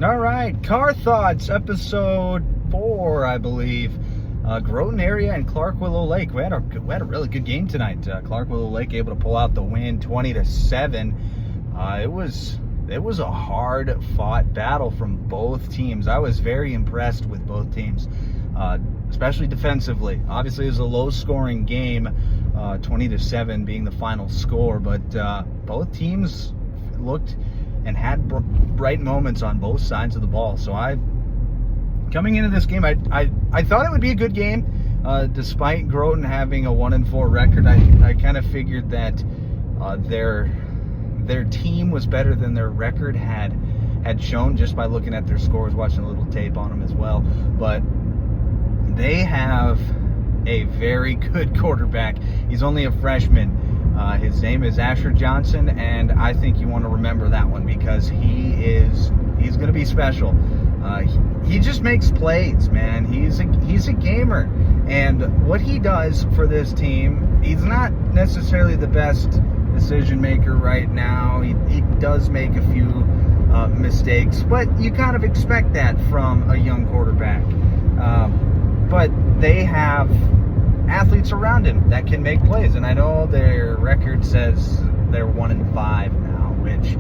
All right, Car Thoughts, episode 4, I believe. Groton area and Clark Willow Lake. We had a really good game tonight. Clark Willow Lake able to pull out the win, 20-7. It was a hard-fought battle from both teams. I was very impressed with both teams, especially defensively. Obviously, it was a low-scoring game, 20-7 being the final score, but both teams looked and had bright moments on both sides of the ball. So coming into this game, I thought it would be a good game. Despite Groton having a 1-4 record, I kind of figured that their team was better than their record had shown just by looking at their scores, watching a little tape on them as well. But they have a very good quarterback. He's only a freshman. His name is Asher Johnson, and I think you want to remember that one because he's going to be special. He just makes plays, man. He's a gamer, and what he does for this team, he's not necessarily the best decision maker right now. He does make a few mistakes, but you kind of expect that from a young quarterback. But they have athletes around him that can make plays, and I know their record says they're 1-5 now, which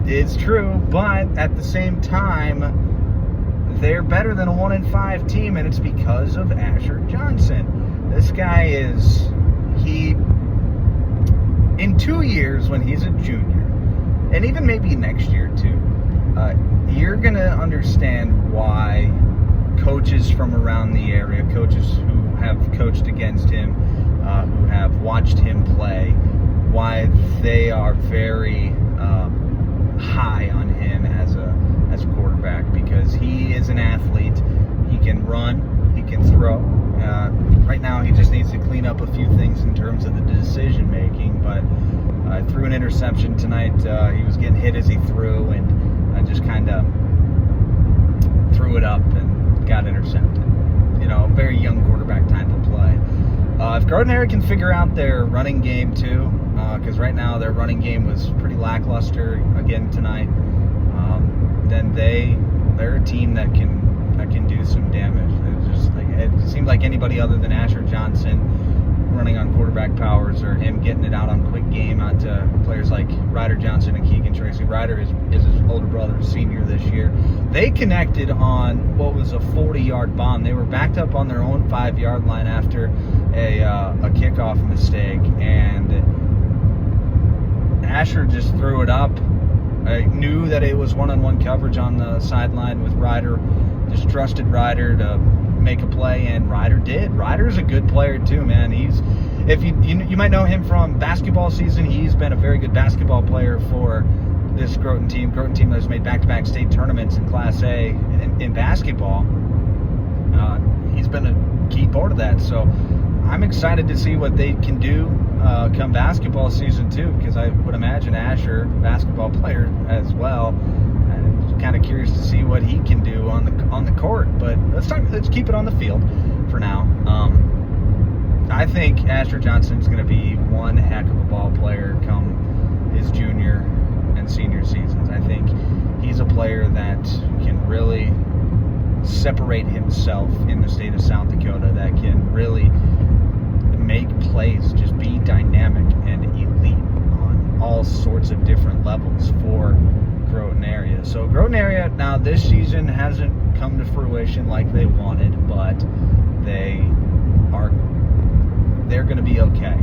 is true, but at the same time, they're better than a 1-5 team, and it's because of Asher Johnson. This guy in 2 years when he's a junior, and even maybe next year too, you're going to understand why coaches from around the area, coaches who have coached against him, who have watched him play, why they are very high on him as a quarterback, because he is an athlete. He can run, he can throw. Right now he just needs to clean up a few things in terms of the decision making, but threw an interception tonight. He was getting hit as he threw, and just kind of threw it up and got intercepted. Very young quarterback type of play. If Groton area can figure out their running game too, because right now their running game was pretty lackluster again tonight, then they're a team that can do some damage. It seemed like anybody other than Asher Johnson running on quarterback powers, or him getting it out on quick game out to players like Ryder Johnson and Keegan Tracy. Ryder is his older brother, senior this year. They connected on what was a 40-yard bomb. They were backed up on their own 5-yard line after a kickoff mistake, and Asher just threw it up. I knew that it was one-on-one coverage on the sideline with Ryder. Just trusted Ryder to make a play, and Ryder did. Ryder's a good player too, man. If you might know him from basketball season. He's been a very good basketball player for this Groton team. Groton team that's made back-to-back state tournaments in Class A in basketball. He's been a key part of that. So I'm excited to see what they can do come basketball season too, because I would imagine Asher, basketball player as well. Kind of curious to see what he can do on the court, but let's keep it on the field for now. I think Asher Johnson's going to be one heck of a ball player come his junior and senior seasons. I think he's a player that can really separate himself in the state of South Dakota, that can really make plays, just be dynamic and elite on all sorts of different levels for Groton area. So Groton area now this season hasn't come to fruition like they wanted, but they're going to be okay.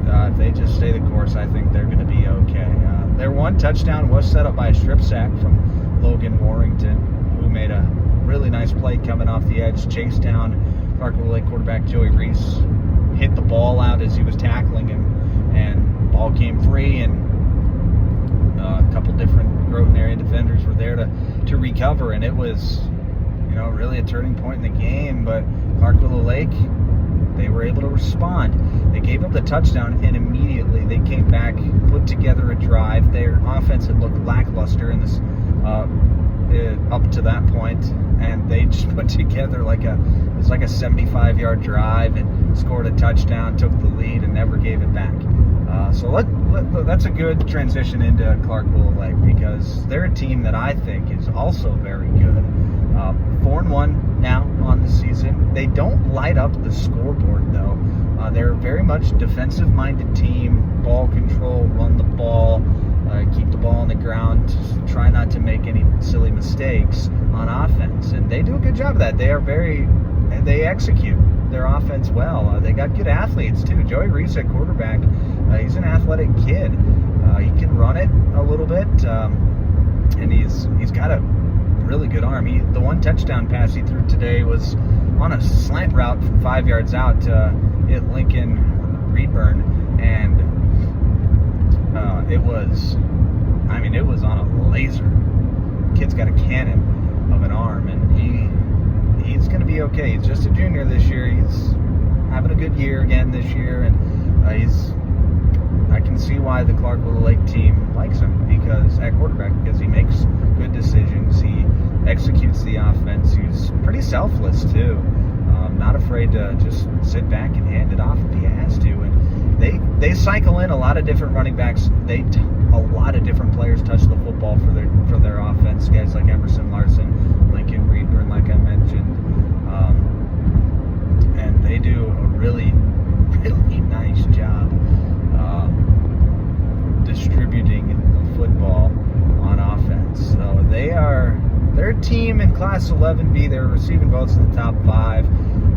If they just stay the course, I think they're going to be okay. Their one touchdown was set up by a strip sack from Micah Warrington, who made a really nice play coming off the edge, chased down Clark Willow Lake quarterback Joey Reese, hit the ball out as he was tackling him, and ball came free, and a couple different Groton area defenders were there to recover, and it was really a turning point in the game. But Clark Willow Lake, they were able to respond. They gave up the touchdown, and immediately they came back, put together a drive. Their offense had looked lackluster in this up to that point, and they just put together like a 75-yard drive and scored a touchdown, took the lead, and never gave it back. So that's a good transition into Clark Willow Lake, because they're a team that I think is also very good. 4-1 now on the season. They don't light up the scoreboard, though. They're very much defensive-minded team, ball control, run the ball, keep the ball on the ground, try not to make any silly mistakes on offense. And they do a good job of that. They execute their offense well. They got good athletes, too. Joey Reese at quarterback, he's an athletic kid. He can run it a little bit, and he's got a really good arm. The one touchdown pass he threw today was on a slant route from 5 yards out to hit Lincoln Reedburn, and it was on a laser. Kid's got a cannon of an arm, and he's going to be okay. He's just a junior this year. He's having a good year again this year, and I can see why the Clark Willow Lake team likes him, because at quarterback, because he makes good decisions. He executes the offense. He's pretty selfless too. Not afraid to just sit back and hand it off if he has to. And they cycle in a lot of different running backs. A lot of different players touch the football for their offense. Guys like Emerson Larson, Lincoln Reedburn, like I mentioned, and they do a really, really nice job distributing the football on offense. So their team in Class 11B, they're receiving votes in the top 5.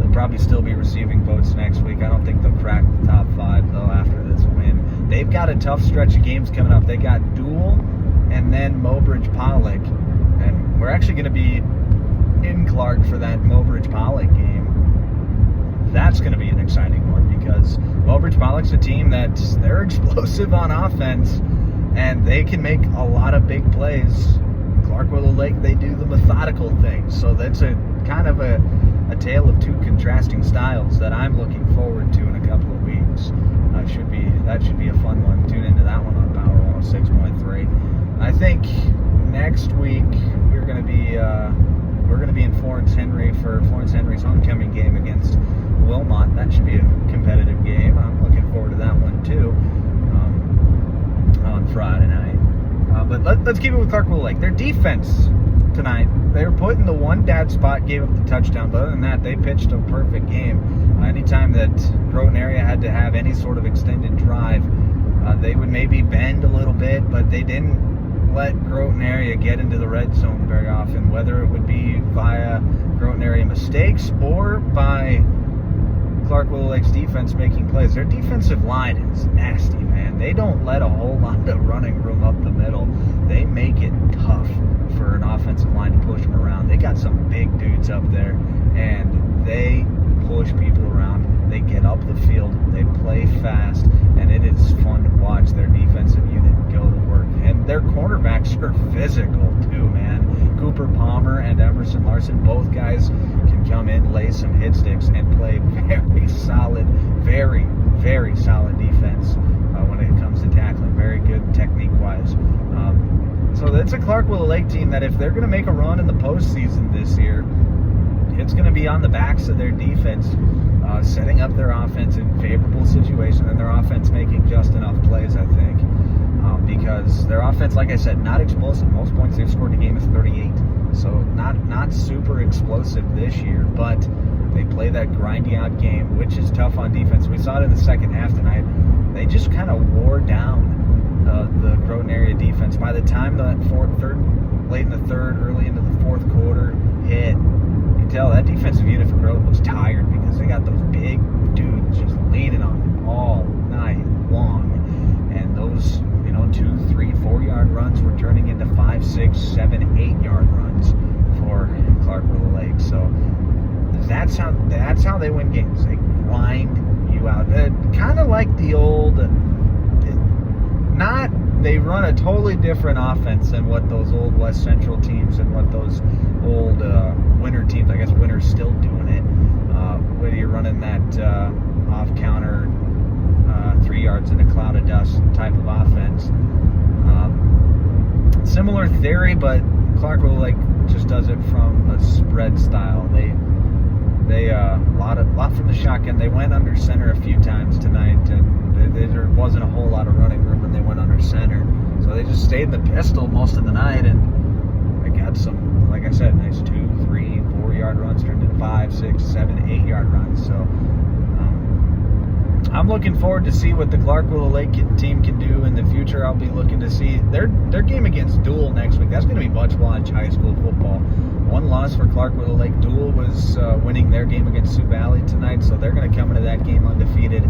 They'll probably still be receiving votes next week. I don't think they'll crack the top 5, though, after this win. They've got a tough stretch of games coming up. They got Dual and then Mobridge Pollock. And we're actually going to be in Clark for that Mobridge Pollock game. That's going to be an exciting one, because Mobridge Pollock's a team they're explosive on offense, and they can make a lot of big plays. Clark Willow Lake, they do the methodical things. So that's a kind of a tale of two contrasting styles that I'm looking forward to in a couple of weeks. That should be a fun one. Tune into that one on Power 106.3. I think next week we're going to be in Florence Henry for Florence Henry's homecoming game against Wilmot. That should be a competitive game. I'm looking forward to that one too, on Friday night. But let's keep it with Clark Willow Lake. Their defense tonight, they were put in the one dad spot, gave up the touchdown, but other than that, they pitched a perfect game. Anytime that Groton area had to have any sort of extended drive, they would maybe bend a little bit, but they didn't let Groton area get into the red zone very often, whether it would be via Groton area mistakes or by Clark Willow Lake's defense making plays. Their defensive line is nasty, man. They don't let a whole lot of running room up the middle. They make it tough for an offensive line to push them around. They got some big dudes up there, and they push people around. They get up the field. They play fast, and it is fun to watch their defensive unit go to work. And their cornerbacks are physical too, man. Cooper Palmer and Emerson Larson, both guys can come in, lay some hit sticks, and play very solid, very, very solid defense when it comes to tackling. Very good technique-wise. So that's a Clark Willow Lake team that if they're going to make a run in the postseason this year, it's going to be on the backs of their defense, setting up their offense in favorable situations, and their offense making just enough plays, I think. Because their offense, like I said, not explosive. Most points they've scored in a game is 38. So not super explosive this year, but they play that grinding out game, which is tough on defense. We saw it in the second half tonight. They just kind of wore down the Groton area defense. By the time the late in the third, early into the fourth quarter hit, you can tell that defensive unit for Groton was tired, because they got those big dudes just leaning on them all night long. And those 2, 3, 4 yard runs were turning into 5, 6, 7, 8 yard runs for Clark Willow Lake. So that's how they win games. They grind you out. Kind of like the old. They run a totally different offense than what those old West Central teams and what those old Winter teams. I guess Winter's still doing it. Where you're running that off counter. 3 yards in a cloud of dust type of offense. Similar theory, but Clark Willow Lake just does it from a spread style. They a lot from the shotgun. They went under center a few times tonight, and there wasn't a whole lot of center. So they just stayed in the pistol most of the night, and they got some, like I said, nice 2, 3, 4 yard runs turned into 5, 6, 7, 8 yard runs. So I'm looking forward to see what the Clark Willow Lake team can do in the future. I'll be looking to see their game against Dual next week. That's going to be much-watched high school football. One loss for Clark Willow Lake. Dual was winning their game against Sioux Valley tonight, so they're going to come into that game undefeated.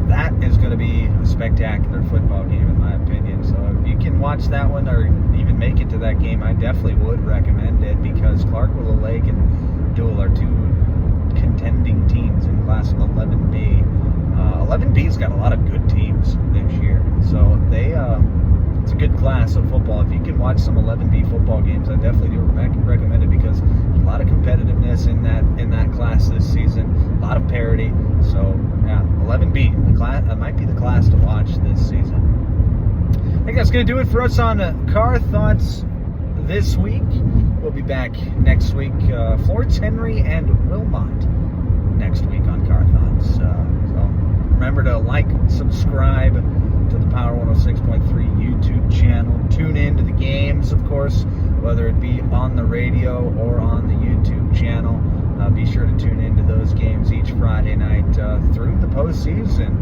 That is going to be a spectacular football game, in my opinion. So if you can watch that one or even make it to that game, I definitely would recommend it, because Clark Willow Lake and Dual are two contending teams in Class of 11B. 11B's got a lot of good teams this year, so it's a good class of football. If you can watch some 11B football games, I definitely do recommend it, because there's a lot of competitiveness in that class this season, a lot of parity. So yeah, 11B, the class might be the class to watch this season. I think that's going to do it for us on Car Thoughts this week. We'll be back next week. Florence Henry and Wilmot next week on Car Thoughts. So remember to like, subscribe to the Power 106.3 YouTube channel. Tune in to the games, of course, whether it be on the radio or on the YouTube channel. Be sure to tune into those games each Friday night through the postseason.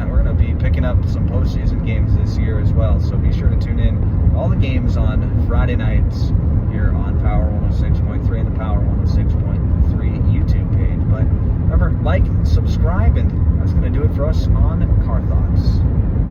We're gonna be picking up some postseason games this year as well. So be sure to tune in all the games on Friday nights here on Power 106.3 and the Power 106.3 YouTube page. But remember, like, subscribe, and that's going to do it for us on Car Thoughts.